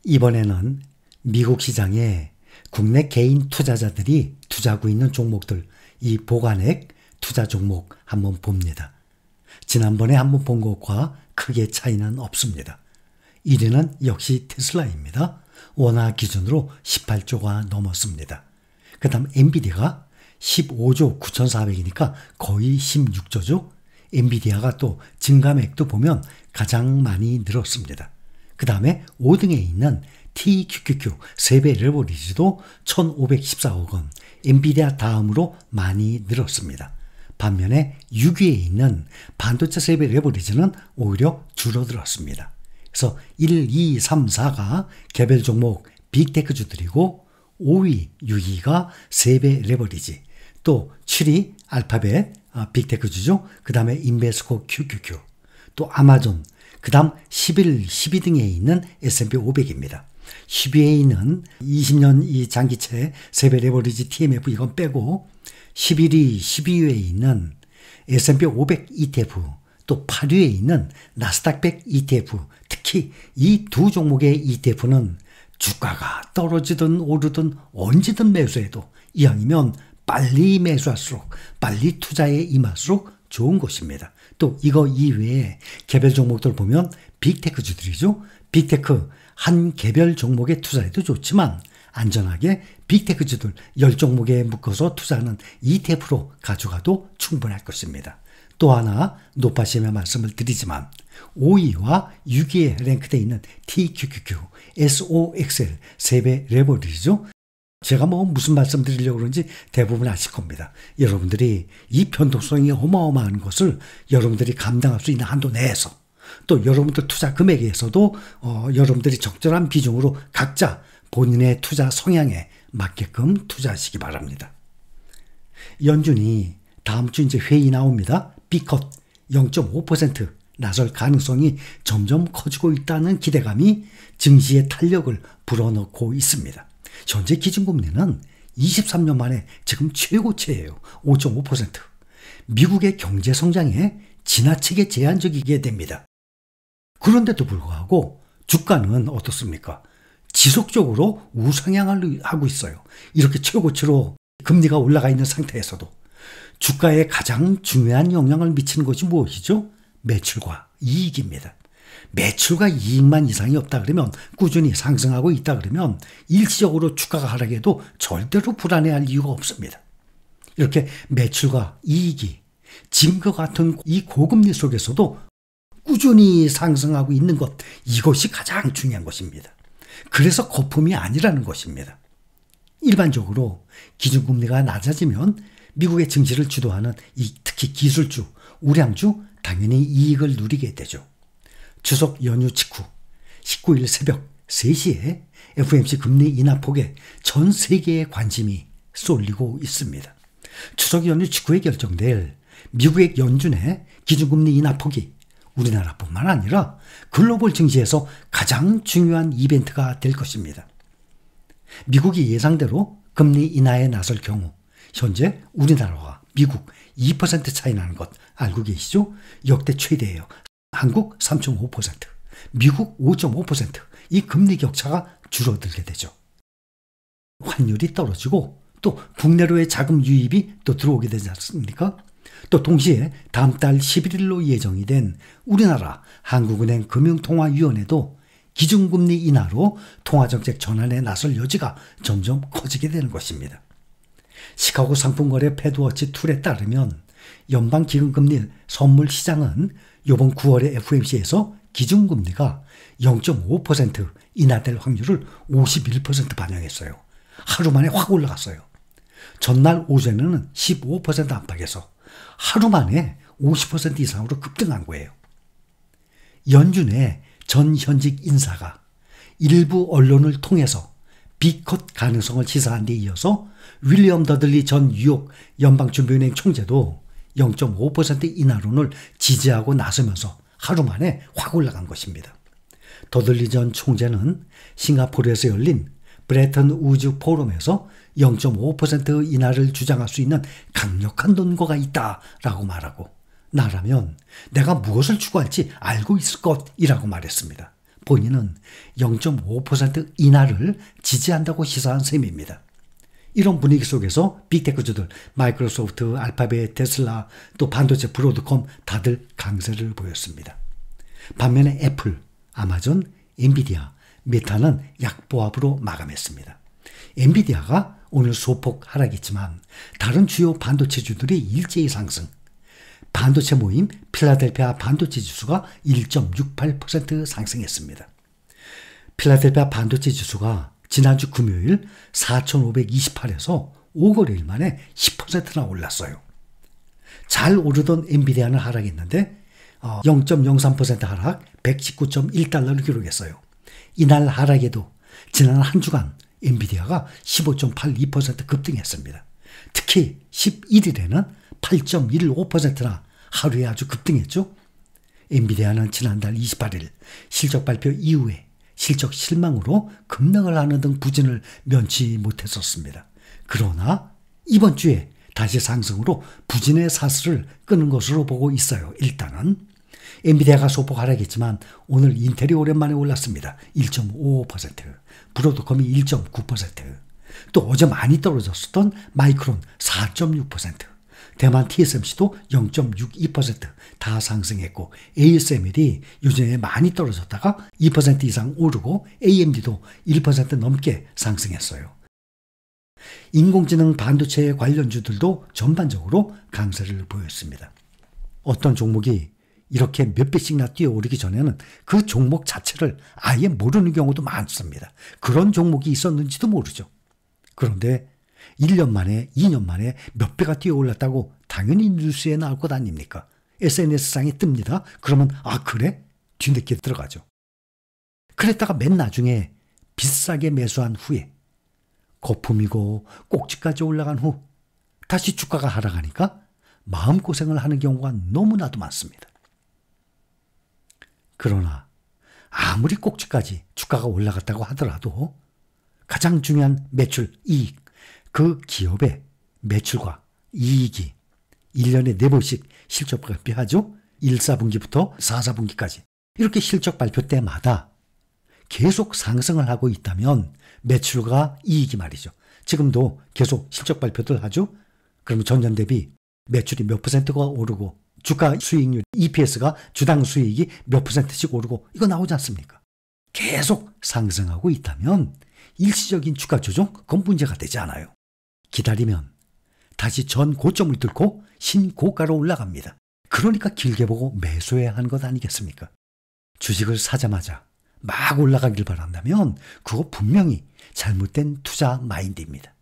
이번에는 미국 시장에 국내 개인 투자자들이 투자하고 있는 종목들, 이 보관액 투자 종목 한번 봅니다. 지난번에 한번 본 것과 크게 차이는 없습니다. 1위는 역시 테슬라입니다. 원화 기준으로 18조가 넘었습니다. 그 다음 엔비디아가 15조 9,400이니까 거의 16조죠. 엔비디아가 또 증감액도 보면 가장 많이 늘었습니다. 그 다음에 5등에 있는 TQQQ 세배 레버리지도 1,514억 원, 엔비디아 다음으로 많이 늘었습니다. 반면에 6위에 있는 반도체 세배 레버리지는 오히려 줄어들었습니다. 그래서 1, 2, 3, 4가 개별 종목 빅테크주들이고 5위, 6위가 세배 레버리지, 또 7위 알파벳 빅테크주죠. 그 다음에 인베스코 QQQ, 또 아마존, 그 다음 11, 12등에 있는 S&P 500입니다. 10위에 있는 20년 이 장기채 세배 레버리지 TMF 이건 빼고 11위, 12위에 있는 S&P 500 ETF, 또 8위에 있는 나스닥 100 ETF, 특히 이 두 종목의 ETF는 주가가 떨어지든 오르든 언제든 매수해도 이왕이면 빨리 매수할수록 빨리 투자에 임할수록 좋은 것입니다. 또 이거 이외에 개별 종목들 보면 빅테크주들이죠. 빅테크 한 개별 종목에 투자해도 좋지만 안전하게 빅테크주들 10종목에 묶어서 투자하는 ETF로 가져가도 충분할 것입니다. 또 하나 높아심에 말씀을 드리지만 5위와 6위에 랭크되어 있는 TQQQ, SOXL 세배 레버리지죠. 제가 무슨 말씀 드리려고 그런지 대부분 아실 겁니다. 여러분들이 이 변동성이 어마어마한 것을 여러분들이 감당할 수 있는 한도 내에서, 또 여러분들 투자 금액에서도 여러분들이 적절한 비중으로 각자 본인의 투자 성향에 맞게끔 투자하시기 바랍니다. 연준이 다음 주 이제 회의 나옵니다. B컷 0.5% 나설 가능성이 점점 커지고 있다는 기대감이 증시의 탄력을 불어넣고 있습니다. 현재 기준금리는 23년 만에 지금 최고치예요. 5.5%. 미국의 경제 성장에 지나치게 제한적이게 됩니다. 그런데도 불구하고 주가는 어떻습니까? 지속적으로 우상향을 하고 있어요. 이렇게 최고치로 금리가 올라가 있는 상태에서도 주가에 가장 중요한 영향을 미치는 것이 무엇이죠? 매출과 이익입니다. 매출과 이익만 이상이 없다 그러면, 꾸준히 상승하고 있다 그러면 일시적으로 주가가 하락해도 절대로 불안해할 이유가 없습니다. 이렇게 매출과 이익이 지금과 같은 이 고금리 속에서도 꾸준히 상승하고 있는 것, 이것이 가장 중요한 것입니다. 그래서 거품이 아니라는 것입니다. 일반적으로 기준금리가 낮아지면 미국의 증시를 주도하는 특히 기술주, 우량주 당연히 이익을 누리게 되죠. 추석 연휴 직후 19일 새벽 3시에 FOMC 금리 인하 폭에 전 세계의 관심이 쏠리고 있습니다. 추석 연휴 직후에 결정될 미국의 연준의 기준금리 인하 폭이 우리나라뿐만 아니라 글로벌 증시에서 가장 중요한 이벤트가 될 것입니다. 미국이 예상대로 금리 인하에 나설 경우 현재 우리나라와 미국 2% 차이 나는 것 알고 계시죠? 역대 최대예요. 한국 3.5%, 미국 5.5%, 이 금리 격차가 줄어들게 되죠. 환율이 떨어지고 또 국내로의 자금 유입이 또 들어오게 되지 않습니까? 또 동시에 다음 달 11일로 예정이 된 우리나라 한국은행 금융통화위원회도 기준금리 인하로 통화정책 전환에 나설 여지가 점점 커지게 되는 것입니다. 시카고 상품거래 패드워치 툴에 따르면 연방기금금리 선물 시장은 이번 9월에 FOMC에서 기준금리가 0.5% 인하될 확률을 51% 반영했어요. 하루 만에 확 올라갔어요. 전날 오전에는 15% 안팎에서 하루 만에 50% 이상으로 급등한 거예요. 연준의 전 현직 인사가 일부 언론을 통해서 B컷 가능성을 시사한 데 이어서 윌리엄 더들리 전 뉴욕 연방준비은행 총재도 0.5% 인하론을 지지하고 나서면서 하루 만에 확 올라간 것입니다. 더들리 전 총재는 싱가포르에서 열린 브레튼 우즈 포럼에서 0.5% 인하를 주장할 수 있는 강력한 논거가 있다라고 말하고, 나라면 내가 무엇을 추구할지 알고 있을 것이라고 말했습니다. 본인은 0.5% 인하를 지지한다고 시사한 셈입니다. 이런 분위기 속에서 빅테크주들 마이크로소프트, 알파벳, 테슬라, 또 반도체 브로드컴 다들 강세를 보였습니다. 반면에 애플, 아마존, 엔비디아, 메타는 약보합으로 마감했습니다. 엔비디아가 오늘 소폭 하락했지만 다른 주요 반도체주들이 일제히 상승. 반도체 모임 필라델피아 반도체 지수가 1.68% 상승했습니다. 필라델피아 반도체 지수가 지난주 금요일 4,528에서 5거래일 만에 10%나 올랐어요. 잘 오르던 엔비디아는 하락했는데 0.03% 하락 119.1달러를 기록했어요. 이날 하락에도 지난 한 주간 엔비디아가 15.82% 급등했습니다. 특히 11일에는 8.15%나 하루에 아주 급등했죠. 엔비디아는 지난달 28일 실적 발표 이후에 실적 실망으로 급락을 하는 등 부진을 면치 못했었습니다. 그러나 이번 주에 다시 상승으로 부진의 사슬을 끄는 것으로 보고 있어요. 일단은 엔비디아가 소폭 하락했지만 오늘 인텔이 오랜만에 올랐습니다. 1.55%, 브로드컴이 1.9%, 또 어제 많이 떨어졌었던 마이크론 4.6%, 대만 TSMC도 0.62%다 상승했고 ASML이 요즘에 많이 떨어졌다가 2% 이상 오르고 AMD도 1% 넘게 상승했어요. 인공지능 반도체 관련주들도 전반적으로 강세를 보였습니다. 어떤 종목이 이렇게 몇 배씩이나 뛰어오르기 전에는 그 종목 자체를 아예 모르는 경우도 많습니다. 그런 종목이 있었는지도 모르죠. 그런데 1년 만에 2년 만에 몇 배가 뛰어올랐다고 당연히 뉴스에 나올 것 아닙니까? SNS상에 뜹니다. 그러면 아 그래? 뒤늦게 들어가죠. 그랬다가 맨 나중에 비싸게 매수한 후에 거품이고 꼭지까지 올라간 후 다시 주가가 하락하니까 마음고생을 하는 경우가 너무나도 많습니다. 그러나 아무리 꼭지까지 주가가 올라갔다고 하더라도 가장 중요한 매출, 이익, 그 기업의 매출과 이익이 1년에 4번씩 실적 발표하죠. 1, 4분기부터 4, 4분기까지 이렇게 실적 발표 때마다 계속 상승을 하고 있다면 매출과 이익이 말이죠. 지금도 계속 실적 발표들 하죠. 그러면 전년 대비 매출이 몇 %가 오르고 주가 수익률, EPS가 주당 수익이 몇 %씩 오르고 이거 나오지 않습니까? 계속 상승하고 있다면 일시적인 주가 조정 그건 문제가 되지 않아요. 기다리면 다시 전 고점을 뚫고 신고가로 올라갑니다. 그러니까 길게 보고 매수해야 하는 것 아니겠습니까? 주식을 사자마자 막 올라가길 바란다면 그거 분명히 잘못된 투자 마인드입니다.